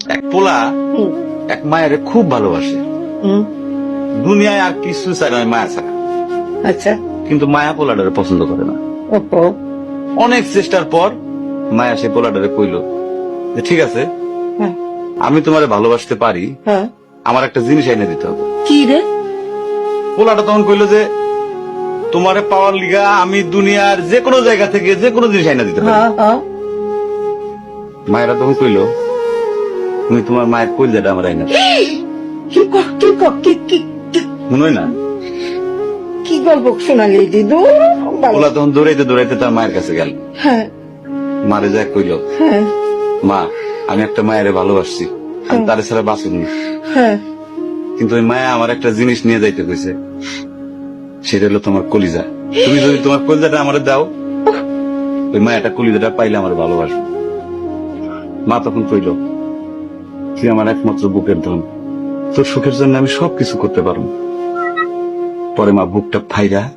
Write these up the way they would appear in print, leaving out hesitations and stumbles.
এক পোলা এক মায়ের খুব ভালোবাসে, দুনিয়ায় আর কিছু চায় না মায়া ছাড়া। আচ্ছা। কিন্তু মায়া পোলাটারে পছন্দ করে না। ওহো। অনেক চেষ্টার পর মায়া সে পোলাটারে কইল যে ঠিক আছে, হ্যাঁ। আমি তোমারে ভালোবাসতে পারি, হ্যাঁ। আমার একটা জিনিস এনে দিতে হবে। কি রে? পোলাটা তখন কইল যে তোমারে পাওয়ার লিগা আমি দুনিয়ার যে কোনো জায়গা থেকে যে কোনো জিনিস এনে দিতে পারি। হ্যাঁ হ্যাঁ। মায়েরা তখন কইল তুমি তোমার মায়ের কইলজাটা আমার এনে দাও। কি ক- কি ক- কি কি- কি- মনে হয় না? কি গল্প শোনালি দিদু? পোলা তখন দৌড়াইতে দৌড়াইতে তার মায়ের কাছে গেল, হ্যাঁ মারে যায় কইল হ্যাঁ মা আমি একটা মায়ের ভালোবাসছি, আমি তার ছাড়া বাঁচুনি, হ্যাঁ। কিন্তু ওই মায়া আমার একটা জিনিস নিয়ে যাইতে কইছে, সেটা হলো তোমার কলিজা। তুমি যদি তোমার কলিজাটা আমারে দাও, ওই মায়াটা কলিজাটা পাইলে আমার ভালোবাসবে। মা তখন কইল তুই আমার একমাত্র বুকের ধন, তোর সুখের জন্য আমি সবকিছু করতে পারবো। পরে মা বুকটা ফাইরা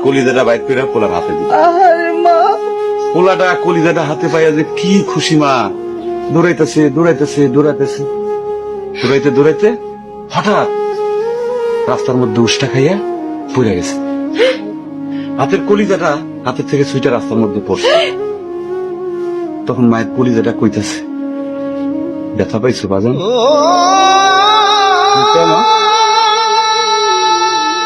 কলিজাটা বাইর করে পোলার হাতে দিল। আরে মা। পোলাটা কলিজাটা হাতে পাইয়া যে কি খুশি, মা দৌড়াইতেছে দৌড়াইতেছে দৌড়াইতেছে, দৌড়াইতে দৌড়াইতে হঠাৎ রাস্তার মধ্যে উষ্টা খাইয়া পড়ে গেছে। হাতের কলিজাটা হাতের থেকে ছুইটা রাস্তার মধ্যে পড়ছে। তখন মায়ের কলিজাটা কইতাছে ব্যথা পাইছো বাজান?